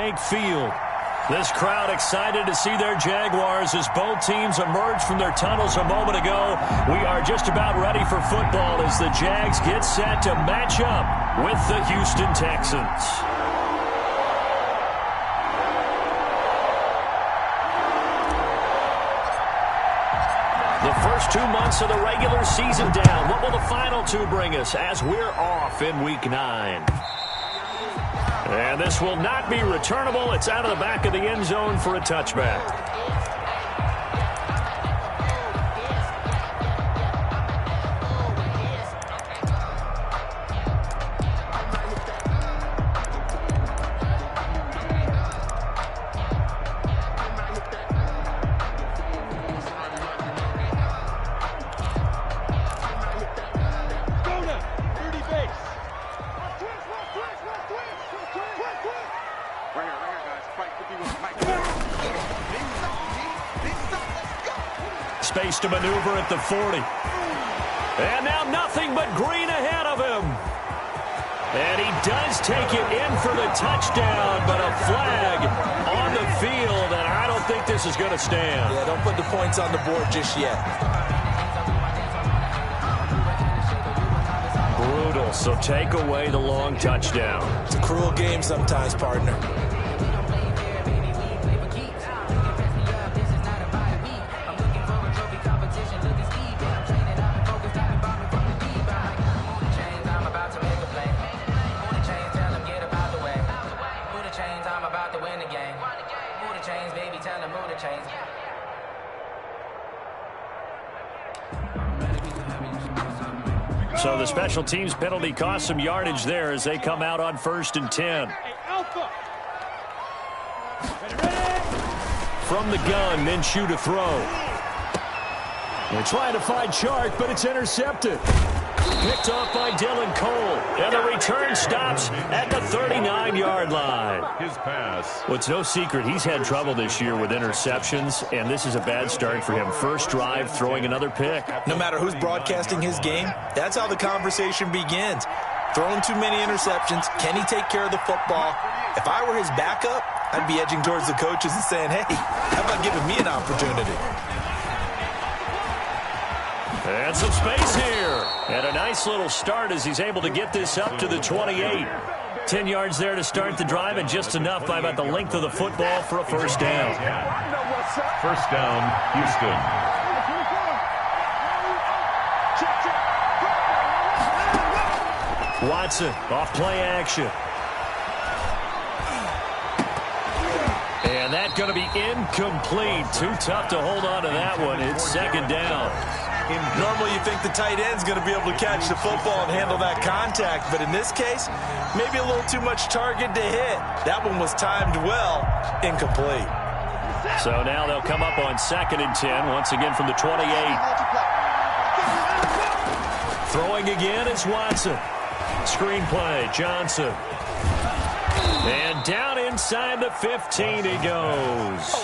Bank Field. This crowd excited to see their Jaguars as both teams emerge from their tunnels a moment ago. We are just about ready for football as the Jags get set to match up with the Houston Texans. The first 2 months of the regular season down. What will the final two bring us as we're off in Week 9? And this will not be returnable. It's out of the back of the end zone for a touchback. Space to maneuver at the 40. And now nothing but green ahead of him. And he does take it in for the touchdown, but a flag on the field, and I don't think this is going to stand. Yeah, don't put the points on the board just yet. Brutal, so take away the long touchdown. It's a cruel game sometimes, partner. So the special teams penalty cost some yardage there as they come out on 1st and 10. From the gun, Minshew to throw. They're trying to find Chark, but it's intercepted. Picked off by Dylan Cole. And the return stops at the 39-yard line. His pass. Well, it's no secret he's had trouble this year with interceptions, and this is a bad start for him. First drive, throwing another pick. No matter who's broadcasting his game, that's how the conversation begins. Throwing too many interceptions. Can he take care of the football? If I were his backup, I'd be edging towards the coaches and saying, hey, how about giving me an opportunity? And some space here. And a nice little start as he's able to get this up to the 28. 10 yards there to start the drive, and just enough by about the length of the football for a first down. First down, Houston. Watson off play action. And that's going to be incomplete. Too tough to hold on to that one. It's second down. Normally you think the tight end's going to be able to catch the football and handle that contact, but in this case, maybe a little too much target to hit. That one was timed well, incomplete. So now they'll come up on 2nd and 10, once again from the 28. Throwing again is Watson. Screen play, Johnson. And down inside the 15 he goes.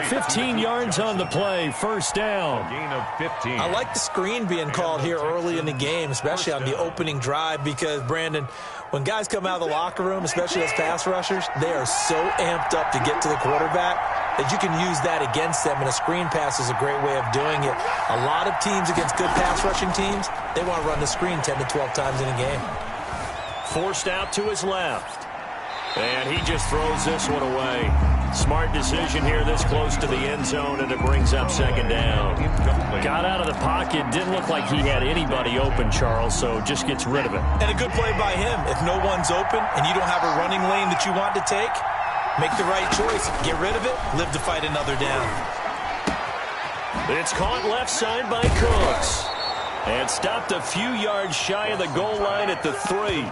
15 yards on the play, first down. Gain of 15. I like the screen being called here early in the game, especially on the opening drive, because, Brandon, when guys come out of the locker room, especially as pass rushers, they are so amped up to get to the quarterback that you can use that against them, and a screen pass is a great way of doing it. A lot of teams against good pass rushing teams, they want to run the screen 10 to 12 times in a game. Forced out to his left. And he just throws this one away. Smart decision here this close to the end zone, and it brings up second down. Got out of the pocket. Didn't look like he had anybody open, Charles, so just gets rid of it. And a good play by him. If no one's open and you don't have a running lane that you want to take, make the right choice. Get rid of it. Live to fight another down. It's caught left side by Cooks. And stopped a few yards shy of the goal line at the 3.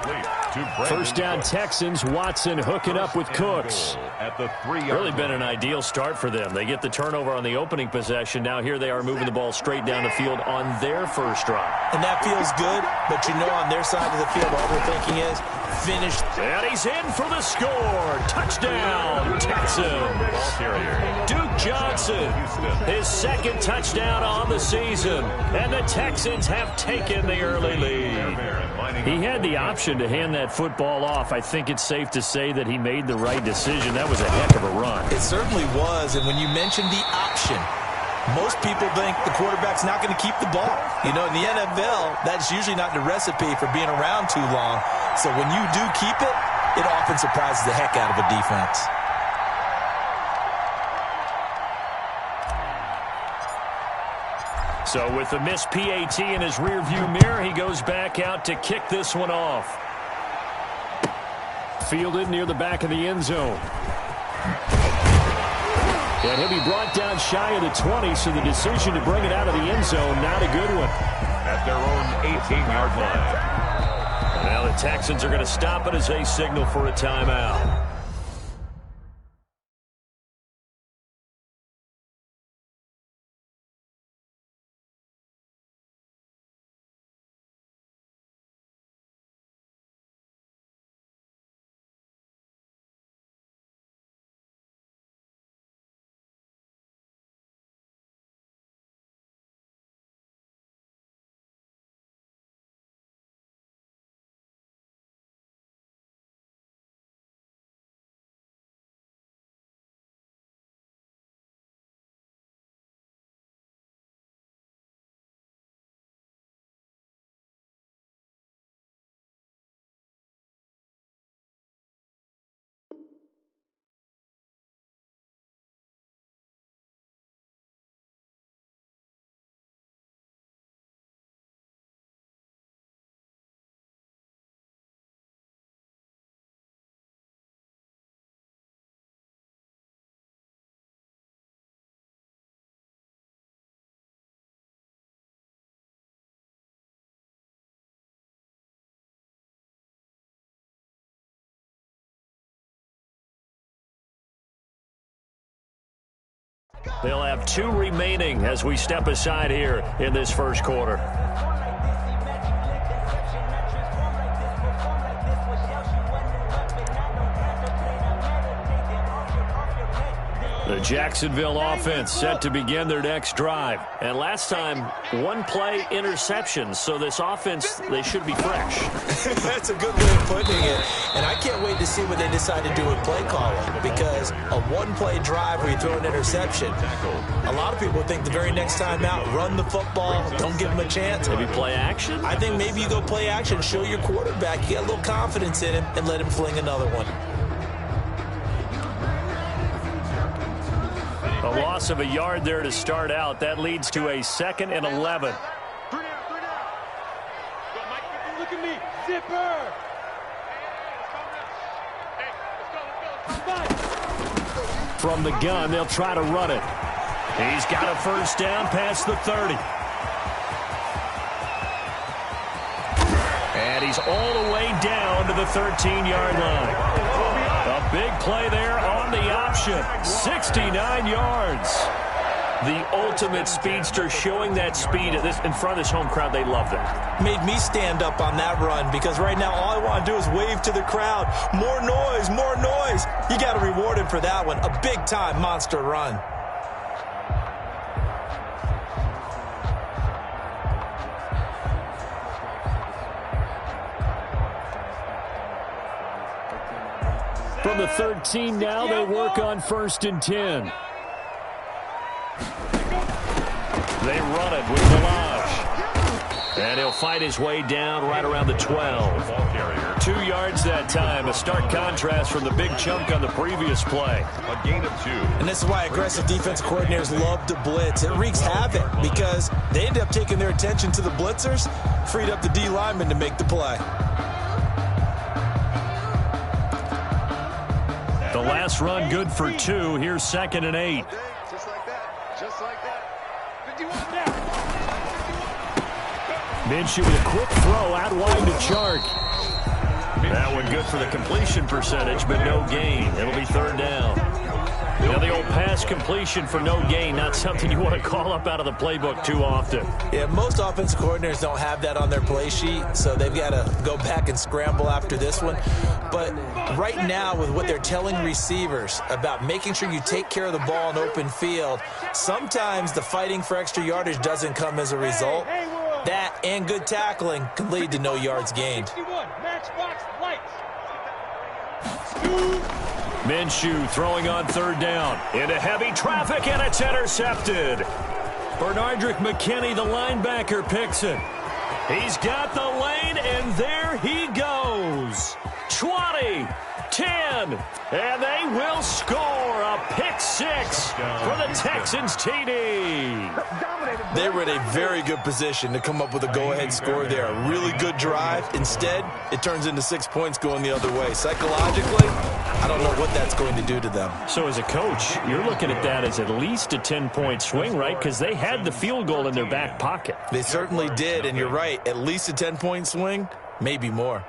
First down Texans. Watson hooking up with Cooks. At the 3-yard really been an ideal start for them. They get the turnover on the opening possession. Now here they are moving the ball straight down the field on their first drive. And that feels good, but you know on their side of the field all they're thinking is finish. And he's in for the score. Touchdown, Texans. Duke Johnson, his second touchdown on the season. And the Texans have taken the early lead. He had the option to hand that football off. I think it's safe to say that he made the right decision. That was was a heck of a run. It certainly was, and when you mentioned the option, most people think the quarterback's not going to keep the ball. You know, in the NFL, that's usually not the recipe for being around too long. So when you do keep it, it often surprises the heck out of a defense. So with the missed PAT in his rearview mirror, he goes back out to kick this one off. Fielded near the back of the end zone. And he'll be brought down shy of the 20, so the decision to bring it out of the end zone, not a good one. At their own 18-yard line. Now the Texans are going to stop it as they signal for a timeout. They'll have 2 remaining as we step aside here in this first quarter. The Jacksonville offense set to begin their next drive. And last time, 1-play interception. So this offense, they should be fresh. That's a good way of putting it. And I can't wait to see what they decide to do with play calling. Because a 1-play drive where you throw an interception, a lot of people think the very next time out, run the football, don't give them a chance. Maybe play action? I think maybe you go play action, show your quarterback, you get a little confidence in him, and let him fling another one. A loss of a yard there to start out. That leads to a 2nd and 11. Look at me, zipper. From the gun, they'll try to run it. He's got a first down past the 30. And he's all the way down to the 13-yard line. A big play there on the option. 69 yards. The ultimate speedster, showing that speed in front of this home crowd. They love that. Made me stand up on that run because right now all I want to do is wave to the crowd. More noise, more noise. You got to reward him for that one. A big-time monster run. From the 13 now, they work on 1st and 10. They run it with Delage. And he'll fight his way down right around the 12. 2 yards that time. A stark contrast from the big chunk on the previous play. A gain of 2. And this is why aggressive defense coordinators love to blitz. It wreaks havoc because they end up taking their attention to the blitzers, freed up the D lineman to make the play. The last run good for 2. Here's 2nd and 8. Just like that. Just like that. 51 now. Minshew with a quick throw out wide to Chark. That one good for the completion percentage, but no gain. It'll be 3rd down. Now the old pass completion for no gain, not something you want to call up out of the playbook too often. Yeah, most offensive coordinators don't have that on their play sheet, so they've got to go back and scramble after this one. But right now, with what they're telling receivers about making sure you take care of the ball in open field, sometimes the fighting for extra yardage doesn't come as a result. That and good tackling can lead to no yards gained. 61, matchbox lights. Minshew throwing on third down. Into heavy traffic, and it's intercepted. Bernardrick McKinney, the linebacker, picks it. He's got the lane, and there he goes. 20, 10, and they will score a pick six for the Texans TD. They were in a very good position to come up with a go-ahead score there. A really good drive. Instead, it turns into 6 points going the other way. Psychologically, I don't know what that's going to do to them. So as a coach, you're looking at that as at least a 10-point swing, right? Because they had the field goal in their back pocket. They certainly did, and you're right. At least a 10-point swing, maybe more.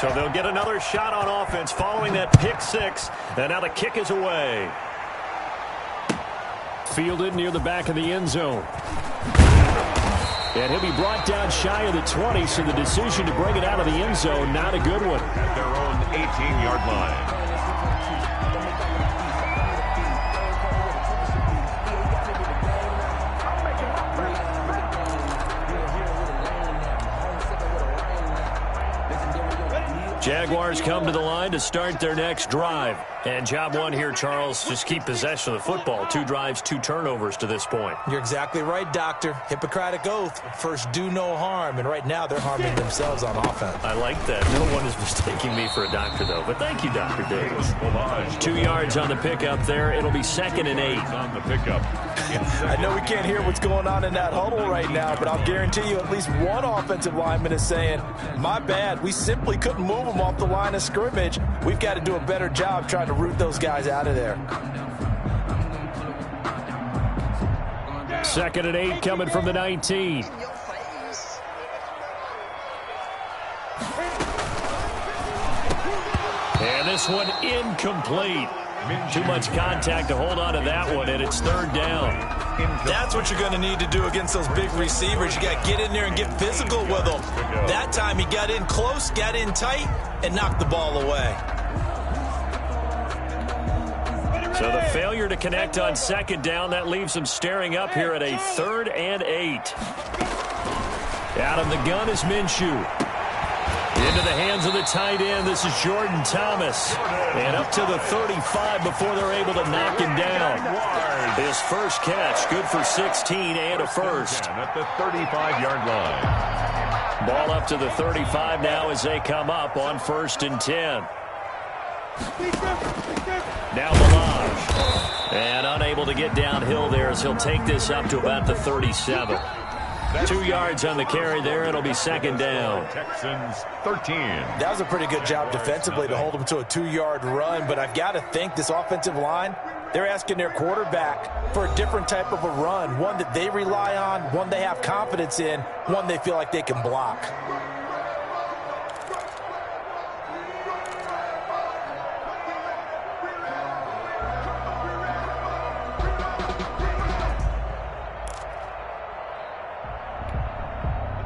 So they'll get another shot on offense following that pick six. And now the kick is away. Fielded near the back of the end zone. And he'll be brought down shy of the 20, so the decision to bring it out of the end zone, not a good one. At their own 18-yard line. Jaguars come to the line to start their next drive. And job one here, Charles, just keep possession of the football. 2 drives, 2 turnovers to this point. You're exactly right, Doctor. Hippocratic oath. First, do no harm. And right now, they're harming themselves on offense. I like that. No one is mistaking me for a doctor, though. But thank you, Dr. Davis. 2 yards on the pickup there. It'll be 2nd and 8. On the pickup. I know we can't hear what's going on in that huddle right now, but I'll guarantee you at least one offensive lineman is saying, my bad, we simply couldn't move them off the line of scrimmage. We've got to do a better job trying to root those guys out of there. 2nd and 8 coming from the 19. And this one incomplete. Too much contact to hold on to that one, and it's 3rd down. That's what you're going to need to do against those big receivers. You got to get in there and get physical with them. That time he got in close, got in tight, and knocked the ball away. So the failure to connect on 2nd down, that leaves them staring up here at a 3rd and 8. Out of the gun is Minshew. Into the hands of the tight end. This is Jordan Thomas. And up to the 35 before they're able to knock him down. His first catch, good for 16 and a first. At the 35-yard line. Ball up to the 35 now as they come up on 1st and 10. Now Balaj. And unable to get downhill there as he'll take this up to about the 37. 2 yards on the carry there. It'll be 2nd down. Texans 13. That was a pretty good job defensively to hold them to a 2-yard run, but I've got to think this offensive line, they're asking their quarterback for a different type of a run, one that they rely on, one they have confidence in, one they feel like they can block.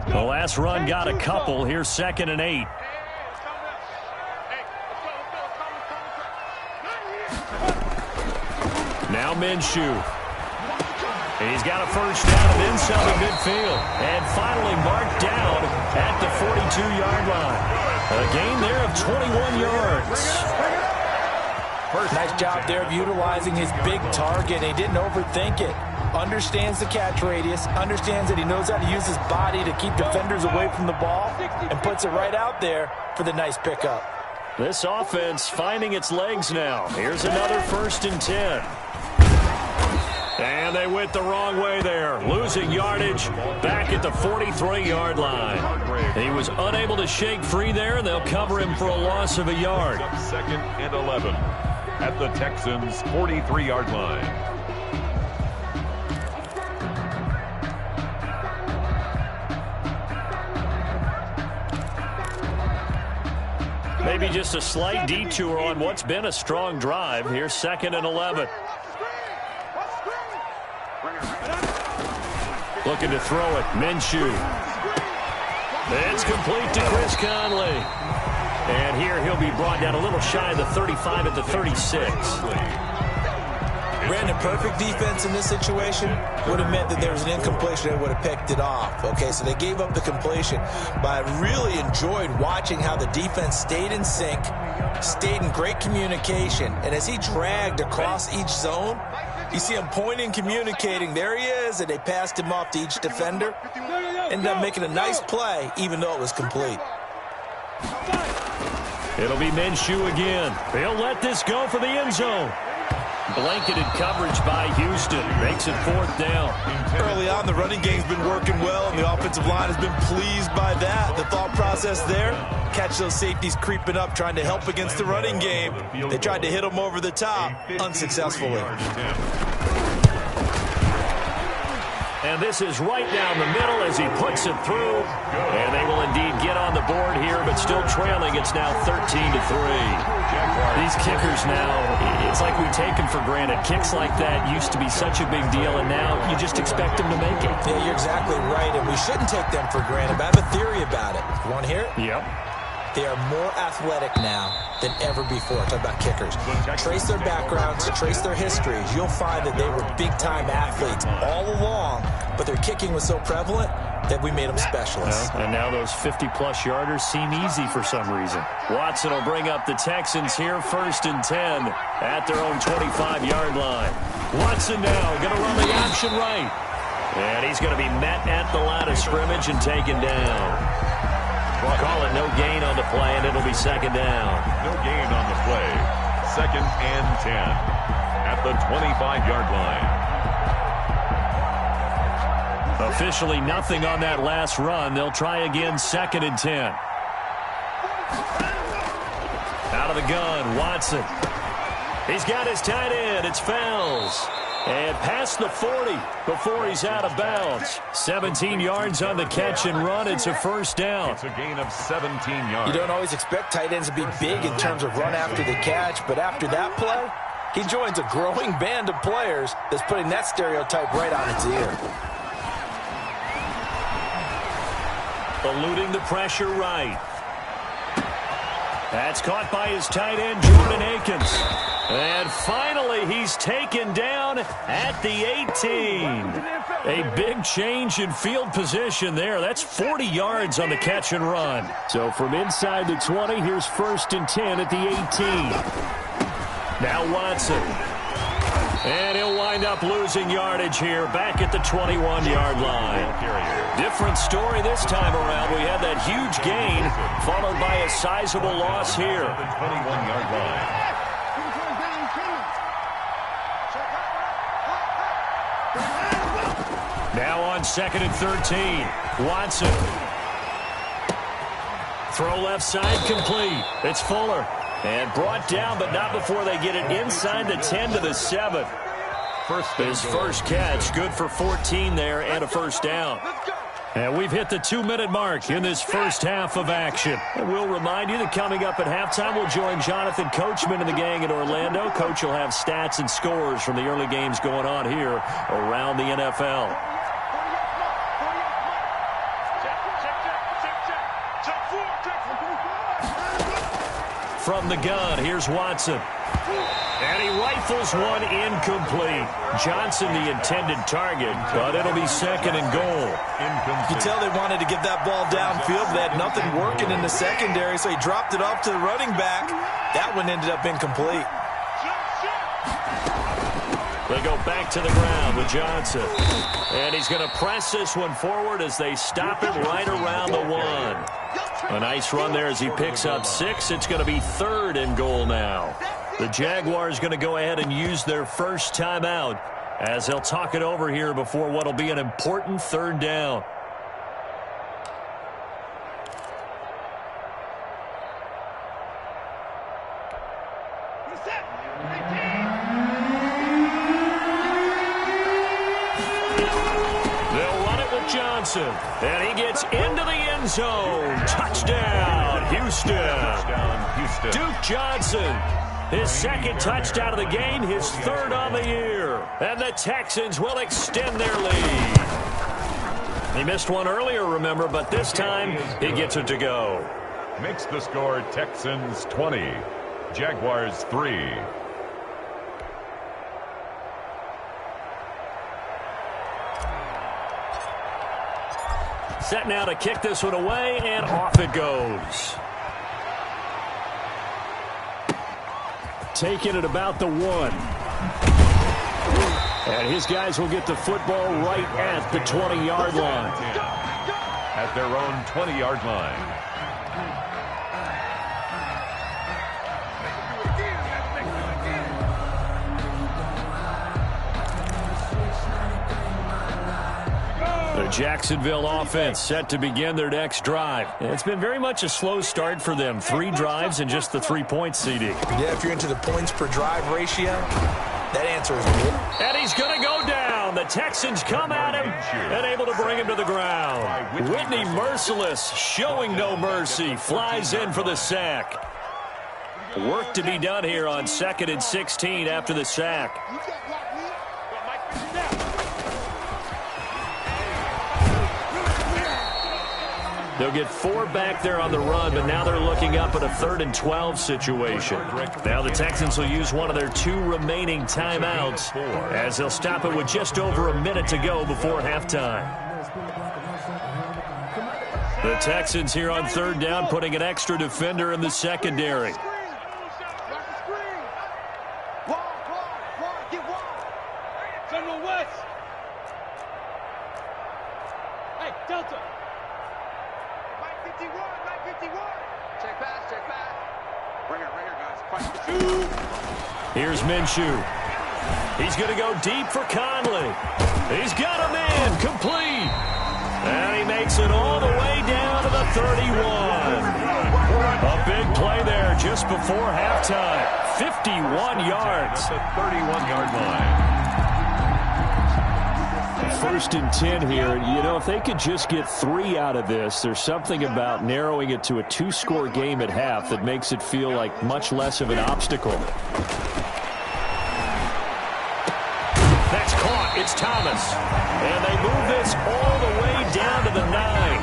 The last run got a couple. Here's 2nd and 8. Now Minshew. He's got a first down and inside the midfield. And finally marked down at the 42-yard line. A gain there of 21 yards. Nice job there of utilizing his big target. He didn't overthink it. Understands the catch radius, understands that he knows how to use his body to keep defenders away from the ball, and puts it right out there for the nice pickup. This offense finding its legs now. Here's another 1st and 10. And they went the wrong way there. Losing yardage back at the 43-yard line. He was unable to shake free there, and they'll cover him for a loss of a yard. 2nd and 11 at the Texans 43-yard line. Maybe just a slight detour on what's been a strong drive. Here's 2nd and 11. Looking to throw it. Minshew. It's complete to Chris Conley. And here he'll be brought down a little shy of the 35 at the 36. Brandon, perfect defense in this situation would have meant that there was an incompletion. They would have picked it off. Okay, so they gave up the completion. But I really enjoyed watching how the defense stayed in sync, stayed in great communication. And as he dragged across each zone, you see him pointing, communicating. There he is, and they passed him off to each defender. Ended up making a nice play, even though it was complete. It'll be Minshew again. He'll let this go for the end zone. Blanketed coverage by Houston. Makes it 4th down. Early on, the running game's been working well, and the offensive line has been pleased by that. The thought process there, catch those safeties creeping up, trying to help against the running game. They tried to hit them over the top, unsuccessfully. And this is right down the middle as he puts it through. And they will indeed get on the board here, but still trailing. It's now 13-3. These kickers now, it's like we take them for granted. Kicks like that used to be such a big deal, and now you just expect them to make it. Yeah, you're exactly right, and we shouldn't take them for granted. But I have a theory about it. You want to hear it? Yep. They are more athletic now than ever before. Talk about kickers. Trace their backgrounds, trace their histories. You'll find that they were big-time athletes all along, but their kicking was so prevalent that we made them specialists. And now those 50-plus yarders seem easy for some reason. Watson will bring up the Texans here, 1st and 10 at their own 25-yard line. Watson now going to run the option right. And he's going to be met at the line of scrimmage and taken down. Call it no gain on the play, and it'll be 2nd down. No gain on the play. 2nd and 10 at the 25-yard line. Officially nothing on that last run. They'll try again, 2nd and 10. Out of the gun, Watson. He's got his tight end. It's Fells. And past the 40 before he's out of bounds. 17 yards on the catch and run. It's a 1st down. It's a gain of 17 yards. You don't always expect tight ends to be big in terms of run after the catch, but after that play, he joins a growing band of players that's putting that stereotype right on its ear. Eluding the pressure right. That's caught by his tight end, Jordan Akins. And finally, he's taken down at the 18. A big change in field position there. That's 40 yards on the catch and run. So from inside the 20, here's 1st and 10 at the 18. Now Watson. And he'll wind up losing yardage here back at the 21-yard line. Different story this time around. We had that huge gain followed by a sizable loss here. The 21-yard line. Now on 2nd and 13. Watson. Throw left side complete. It's Fuller. And brought down, but not before they get it inside the 10 to the 7. His first catch, good for 14 there and a 1st down. And we've hit the 2-minute mark in this first half of action. And we'll remind you that coming up at halftime, we'll join Jonathan Coachman and the gang in Orlando. Coach will have stats and scores from the early games going on here around the NFL. From the gun, here's Watson. And he rifles one incomplete. Johnson the intended target, but it'll be 2nd and goal. You tell they wanted to get that ball downfield, but they had nothing working in the secondary, so he dropped it off to the running back. That one ended up incomplete. They go back to the ground with Johnson. And he's going to press this one forward as they stop it right around the 1. A nice run there as he picks up 6. It's going to be 3rd and goal now. The Jaguars going to go ahead and use their first timeout as they'll talk it over here before what will be an important 3rd down. They'll run it with Johnson. And he gets into the end zone. Touchdown, Houston. Duke Johnson. His 2nd touchdown of the game, his 3rd on the year. And the Texans will extend their lead. He missed one earlier, remember, but this time he gets it to go. Makes the score Texans 20, Jaguars 3. Set now to kick this one away, and off it goes. Taking it about the 1. And his guys will get the football right at the 20-yard line. At their own 20-yard line. The Jacksonville offense set to begin their next drive. It's been very much a slow start for them. 3 drives and just the 3 points, CD. Yeah, if you're into the points per drive ratio, that answer is good. And he's going to go down. The Texans come at him and able to bring him to the ground. Whitney Merciless, showing no mercy, flies in for the sack. Work to be done here on 2nd and 16 after the sack. They'll get 4 back there on the run, but now they're looking up at a 3rd and 12 situation. Now the Texans will use one of their 2 remaining timeouts as they'll stop it with just over a minute to go before halftime. The Texans here on 3rd down, putting an extra defender in the secondary. Hey, Delta. Check pass. Bring her, guys. Here's Minshew. He's going to go deep for Conley. He's got him in, complete. And he makes it all the way down to the 31. A big play there just before halftime. 51 yards. At the 31-yard line. 1st and 10 here. You know, if they could just get 3 out of this, there's something about narrowing it to a 2-score game at half that makes it feel like much less of an obstacle. That's caught. It's Thomas. And they move this all the way down to the 9.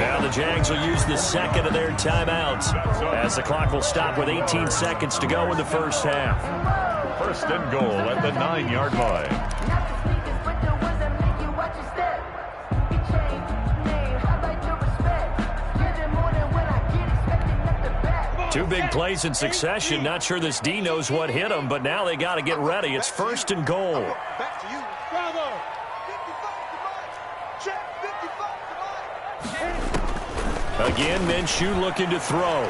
Now the Jags will use the 2nd of their timeouts as the clock will stop with 18 seconds to go in the first half. 1st and goal at the 9-yard line. 2 big plays in succession. Not sure this D knows what hit him, but now they got to get ready. It's 1st and goal. Back to you. Bravo. 55. Again, Minshew looking to throw.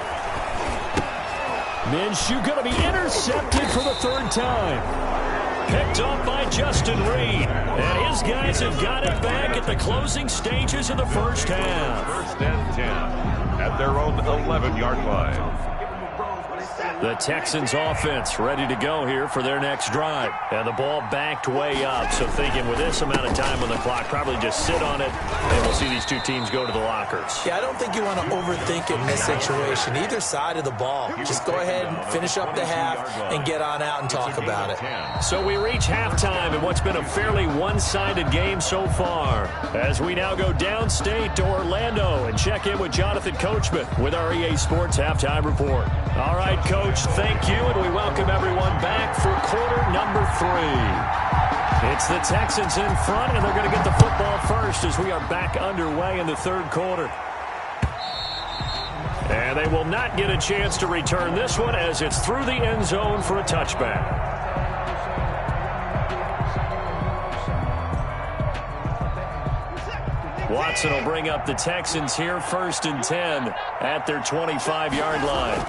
Minshew going to be intercepted for the 3rd time. Picked up by Justin Reed. And his guys have got it back at the closing stages of the first half. 1st and 10 at their own 11-yard line. The Texans offense ready to go here for their next drive. And the ball backed way up. So thinking with this amount of time on the clock, probably just sit on it, and we'll see these 2 teams go to the lockers. Yeah, I don't think you want to overthink it in this situation. Either side of the ball. Just go ahead and finish up the half and get on out and talk about it. So we reach halftime in what's been a fairly one-sided game so far. As we now go downstate to Orlando and check in with Jonathan Coachman with our EA Sports Halftime Report. All right, Coach, thank you, and we welcome everyone back for quarter number 3. It's the Texans in front, and they're going to get the football first as we are back underway in the 3rd quarter. And they will not get a chance to return this one as it's through the end zone for a touchback. Watson will bring up the Texans here, 1st and 10 at their 25-yard line.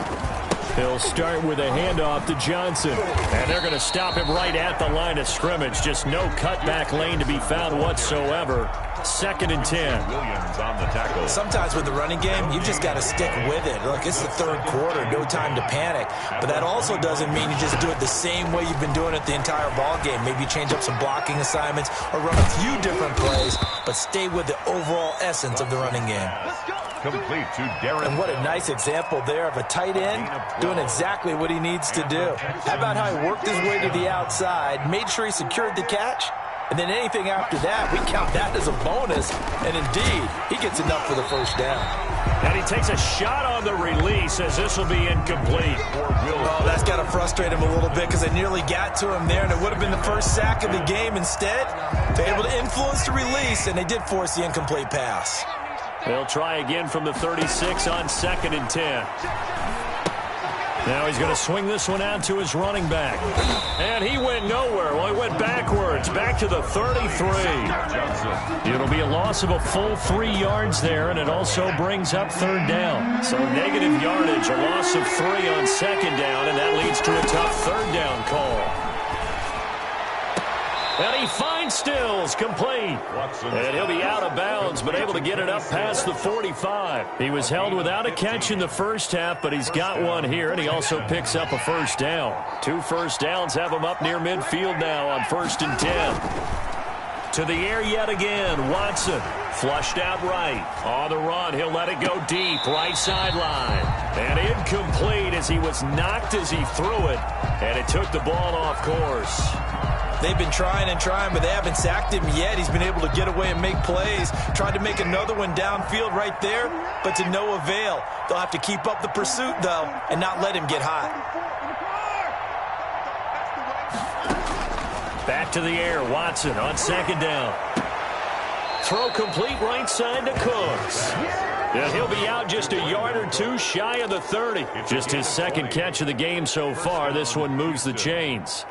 He'll start with a handoff to Johnson. And they're going to stop him right at the line of scrimmage. Just no cutback lane to be found whatsoever. 2nd and 10. Williams on the tackle. Sometimes with the running game, you just got to stick with it. Look, it's the 3rd quarter, no time to panic. But that also doesn't mean you just do it the same way you've been doing it the entire ball game. Maybe change up some blocking assignments or run a few different plays, but stay with the overall essence of the running game. Complete to Darren. And what a nice example there of a tight end doing exactly what he needs to do. How about how he worked his way to the outside, made sure he secured the catch, and then anything after that, we count that as a bonus. And indeed, he gets enough for the first down. And he takes a shot on the release as this will be incomplete. Oh, that's got to frustrate him a little bit because they nearly got to him there, and it would have been the first sack of the game. Instead, they're able to influence the release, and they did force the incomplete pass. They'll try again from the 36 on 2nd and 10. Now he's going to swing this one out to his running back. And he went nowhere. Well, he went backwards, back to the 33. It'll be a loss of a full 3 yards there, and it also brings up 3rd down. So negative yardage, a loss of 3 on 2nd down, and that leads to a tough 3rd down call. And he finds Stills, complete. And he'll be out of bounds, but able to get it up past the 45. He was held without a catch in the first half, but he's got one here, and he also picks up a 1st down. 2 first downs have him up near midfield now on 1st and 10. To the air yet again, Watson. Flushed out right. On the run, he'll let it go deep, right sideline. And incomplete as he was knocked as he threw it, and it took the ball off course. They've been trying and trying, but they haven't sacked him yet. He's been able to get away and make plays. Tried to make another one downfield right there, but to no avail. They'll have to keep up the pursuit, though, and not let him get hot. Back to the air, Watson on 2nd down. Throw complete right side to Cooks. And he'll be out just a yard or 2 shy of the 30. Just his 2nd catch of the game so far. This one moves the chains.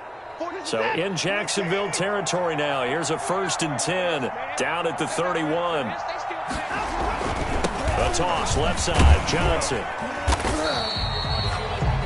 So in Jacksonville territory now. Here's a 1st and 10 down at the 31. A toss left side, Johnson.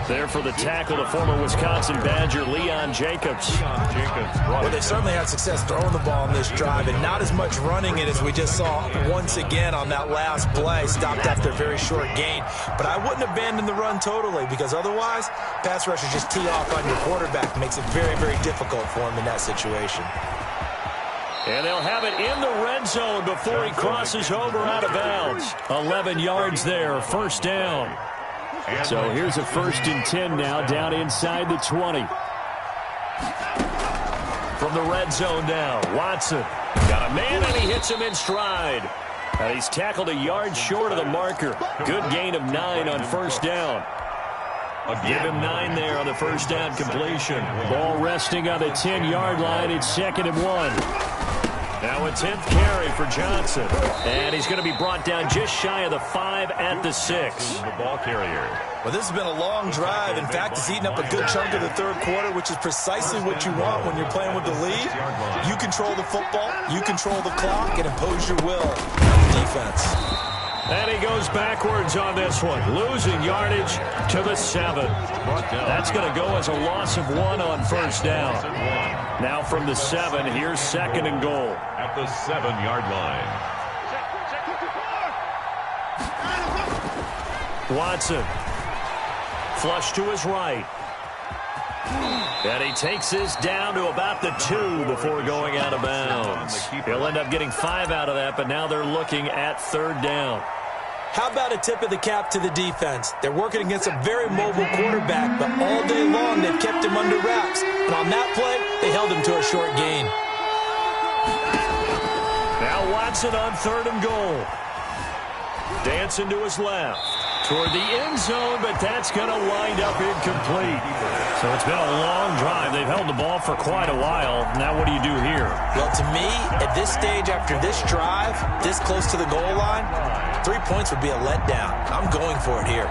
There for the tackle, the former Wisconsin Badger, Leon Jacobs. Well, they certainly had success throwing the ball in this drive, and not as much running it as we just saw once again on that last play. Stopped after a very short gain. But I wouldn't abandon the run totally, because otherwise, pass rushers just tee off on your quarterback. Makes it very, very difficult for him in that situation. And they'll have it in the red zone before he crosses over out of bounds. 11 yards there, 1st down. So here's a 1st and 10 now down inside the 20. From the red zone now, Watson. Got a man and he hits him in stride. And he's tackled a yard short of the marker. Good gain of 9 on 1st down. Give him 9 there on the 1st down completion. Ball resting on the 10-yard line. It's 2nd and 1. Now a 10th carry for Johnson. And he's going to be brought down just shy of the 5 at the 6. The ball carrier. Well, this has been a long drive. In fact, it's eaten up a good chunk of the 3rd quarter, which is precisely what you want when you're playing with the lead. You control the football, you control the clock, and impose your will on the defense. And he goes backwards on this one, losing yardage to the 7. That's going to go as a loss of 1 on 1st down. Now from the 7, here's 2nd and goal. At the 7-yard line. Watson. Flush to his right. And he takes this down to about the 2 before going out of bounds. He'll end up getting 5 out of that, but now they're looking at 3rd down. How about a tip of the cap to the defense? They're working against a very mobile quarterback, but all day long they've kept him under wraps. And on that play, they held him to a short gain. Now Watson on 3rd and goal. Dancing to his left. Toward the end zone, but that's going to wind up incomplete. So it's been a long drive. They've held the ball for quite a while. Now what do you do here? Well, to me, at this stage after this drive, this close to the goal line, 3 points would be a letdown. I'm going for it here.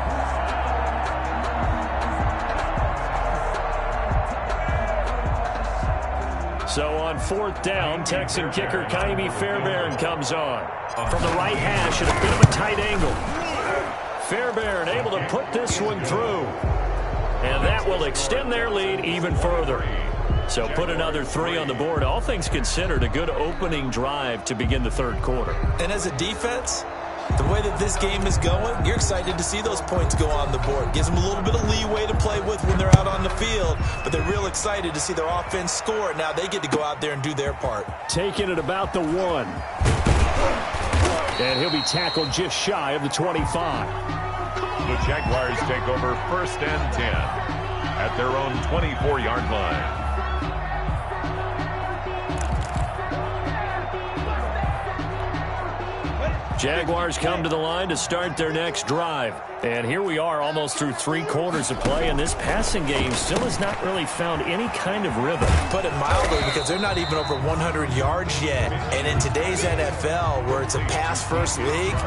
So on 4th down, Texan kicker Kaimi Fairbairn comes on. From the right hash at a bit of a tight angle. Fairbairn able to put this one through. And that will extend their lead even further. So put another 3 on the board. All things considered, a good opening drive to begin the 3rd quarter. And as a defense, the way that this game is going, you're excited to see those points go on the board. Gives them a little bit of leeway to play with when they're out on the field, but they're real excited to see their offense score. Now they get to go out there and do their part. Taking it about the 1. And he'll be tackled just shy of the 25. The Jaguars take over 1st and 10 at their own 24-yard line. Jaguars come to the line to start their next drive. And here we are almost through 3 quarters of play, and this passing game still has not really found any kind of rhythm. Put it mildly, because they're not even over 100 yards yet. And in today's NFL, where it's a pass-first league,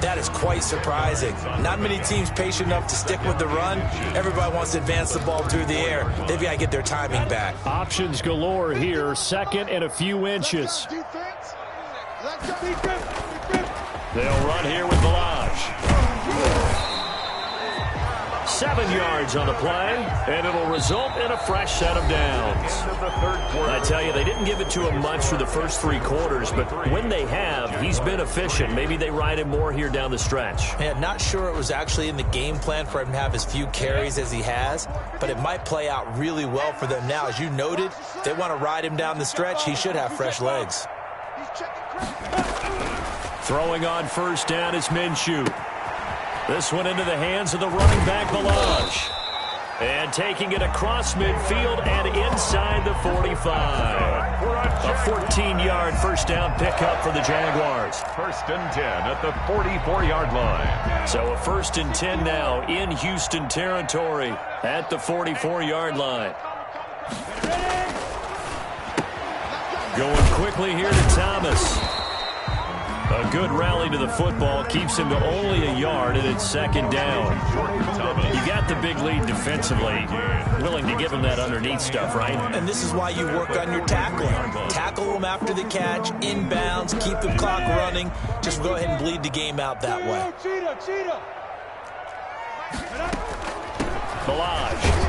that is quite surprising. Not many teams patient enough to stick with the run. Everybody wants to advance the ball through the air. They've got to get their timing back. Options galore here, second and a few inches. They'll run here with Balaj. 7 yards on the play, and it'll result in a fresh set of downs. I tell you, they didn't give it to him much for the first 3 quarters, but when they have, he's been efficient. Maybe they ride him more here down the stretch. Yeah, not sure it was actually in the game plan for him to have as few carries as he has, but it might play out really well for them now. As you noted, if they want to ride him down the stretch, he should have fresh legs. Throwing on first down is Minshew. This one into the hands of the running back, Balaj. And taking it across midfield and inside the 45. A 14-yard first down pickup for the Jaguars. First and 10 at the 44-yard line. So a first and 10 now in Houston territory at the 44-yard line. Going quickly here to Thomas. A good rally to the football keeps him to only a yard, and it's second down. You got the big lead defensively. Willing to give him that underneath stuff, right? And this is why you work on your tackling. Tackle them after the catch, inbounds, keep the clock running. Just go ahead and bleed the game out that way. Balaj.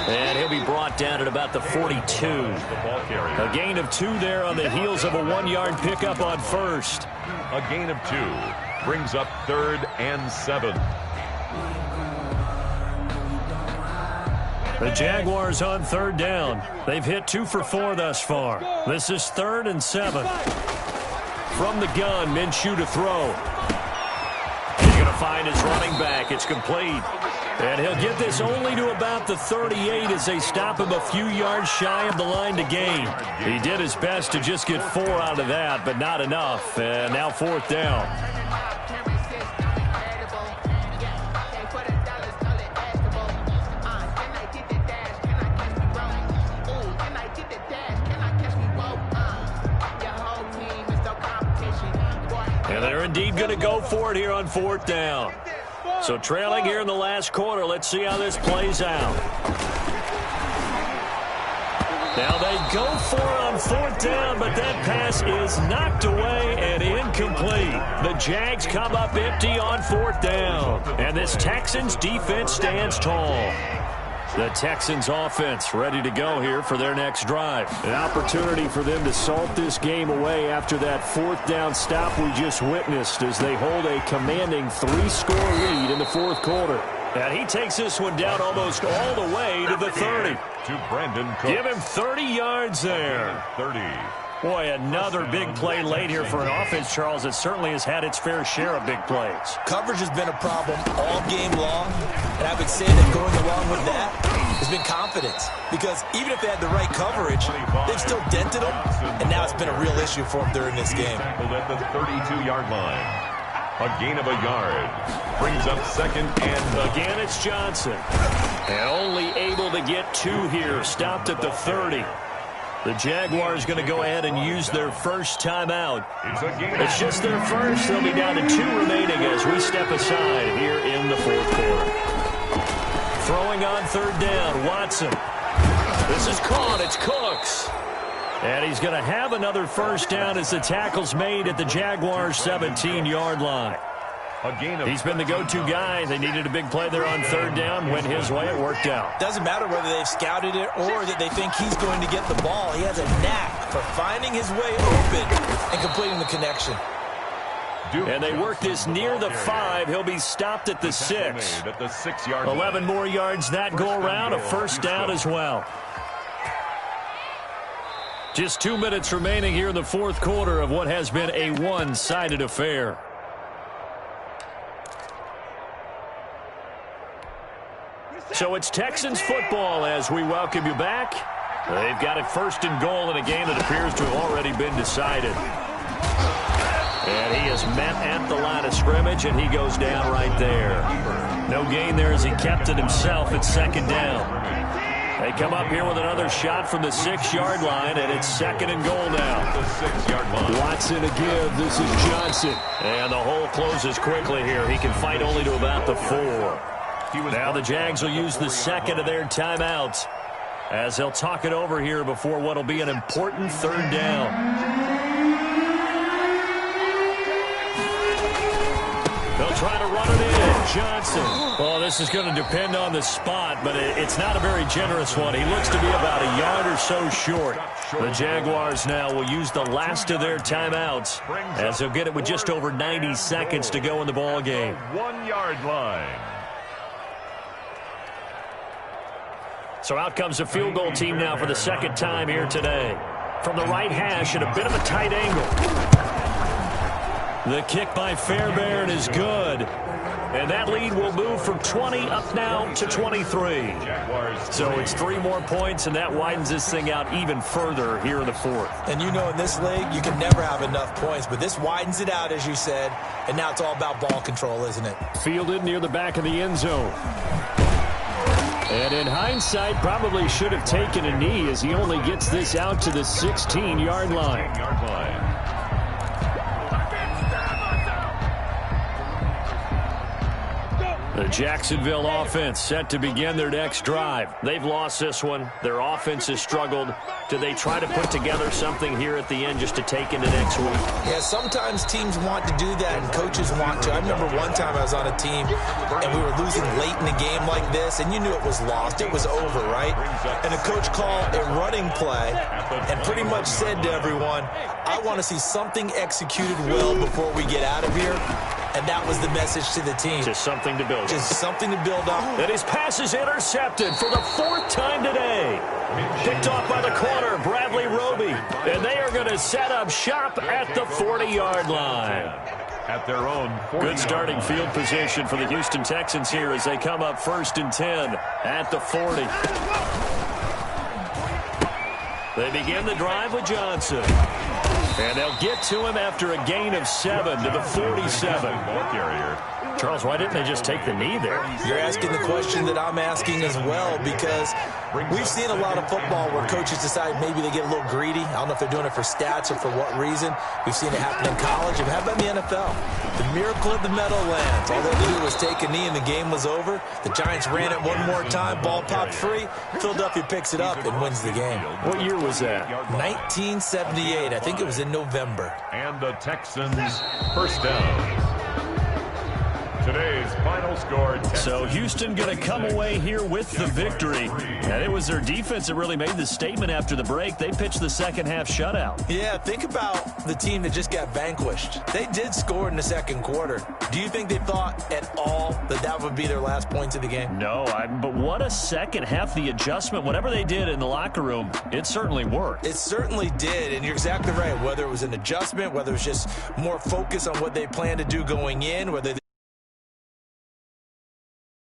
And he'll be brought down at about the 42. A gain of 2 there on the heels of a 1-yard pickup on first. A gain of 2 brings up 3rd and 7. The Jaguars on 3rd down. They've hit 2 for 4 thus far. This is 3rd and 7. From the gun, Minshew to throw. He's going to find his running back. It's complete. And he'll get this only to about the 38 as they stop him a few yards shy of the line to gain. He did his best to just get 4 out of that, but not enough. And now 4th down. And they're indeed going to go for it here on 4th down. So trailing here in the last quarter. Let's see how this plays out. Now they go for it on 4th down, but that pass is knocked away and incomplete. The Jags come up empty on 4th down. And this Texans defense stands tall. The Texans offense ready to go here for their next drive. An opportunity for them to salt this game away after that 4th down stop we just witnessed as they hold a commanding 3-score lead in the 4th quarter. And he takes this one down almost all the way to the 30. To Brandon Cooks. Give him 30 yards there. 30. Boy, another big play late here for an offense, Charles, that certainly has had its fair share of big plays. Coverage has been a problem all game long, and I would say that going along with that has been confidence. Because even if they had the right coverage, they've still dented them, and now it's been a real issue for them during this game. At the 32-yard line. A gain of a yard. Brings up 2nd and again it's Johnson. And only able to get 2 here. Stopped at the 30. The Jaguars going to go ahead and use their first timeout. It's just their first. They'll be down to 2 remaining as we step aside here in the 4th quarter. Throwing on 3rd down, Watson. This is caught. It's Cooks. And he's going to have another first down as the tackle's made at the Jaguars' 17-yard line. He's been the go-to guy. They needed a big play there on 3rd down. Went his way. It worked out. Doesn't matter whether they've scouted it or that they think he's going to get the ball. He has a knack for finding his way open and completing the connection. And they work this near the 5. He'll be stopped at the 6. 11 more yards that go around. A first down as well. Just 2 minutes remaining here in the 4th quarter of what has been a one-sided affair. So it's Texans football as we welcome you back. They've got it 1st and goal in a game that appears to have already been decided. And he is met at the line of scrimmage, and he goes down right there. No gain there as he kept it himself at second down. They come up here with another shot from the 6-yard line, and it's second and goal now. The 6-yard line. Watson to give. This is Johnson. And the hole closes quickly here. He can fight only to about the 4. Now the Jags will use the second of their timeouts as they'll talk it over here before what will be an important third down. They'll try to run it in. Johnson. Well, this is going to depend on the spot, but it's not a very generous one. He looks to be about a yard or so short. The Jaguars now will use the last of their timeouts as they'll get it with just over 90 seconds to go in the ball game. 1-yard line. So out comes the field goal team now for the second time here today. From the right hash at a bit of a tight angle. The kick by Fairbairn is good. And that lead will move from 20 up now to 23. So it's 3 more points, and that widens this thing out even further here in the 4th. And you know in this league, you can never have enough points, but this widens it out, as you said, and now it's all about ball control, isn't it? Fielded near the back of the end zone. And in hindsight, probably should have taken a knee as he only gets this out to the 16-yard line. The Jacksonville offense set to begin their next drive. They've lost this one. Their offense has struggled. Do they try to put together something here at the end just to take into next week? Yeah, sometimes teams want to do that and coaches want to. I remember one time I was on a team and we were losing late in the game like this, and you knew it was lost. It was over, right? And the coach called a running play and pretty much said to everyone, I want to see something executed well before we get out of here. And that was the message to the team. Just something to build. Just something to build up. And his pass is intercepted for the 4th time today. Picked off by the corner, Bradley Roby. And they are going to set up shop at the 40-yard line. At their own 40. Good starting field position for the Houston Texans here as they come up 1st and 10 at the 40. They begin the drive with Johnson. And they'll get to him after a gain of 7 to the 47. Charles, why didn't they just take the knee there? You're asking the question that I'm asking as well, because we've seen a lot of football where coaches decide maybe they get a little greedy. I don't know if they're doing it for stats or for what reason. We've seen it happen in college. And how about in the NFL? The miracle of the Meadowlands. All they had to do was take a knee and the game was over. The Giants ran it one more time. Ball popped free. Philadelphia picks it up and wins the game. What year was that? 1978. I think it was in November. And the Texans first down. Today's final score. So Houston going to come away here with the victory. And it was their defense that really made the statement after the break. They pitched the second half shutout. Yeah, think about the team that just got vanquished. They did score in the second quarter. Do you think they thought at all that that would be their last points of the game? No, but what a second half. The adjustment, whatever they did in the locker room, it certainly worked. It certainly did, and you're exactly right. Whether it was an adjustment, whether it was just more focus on what they planned to do going in, whether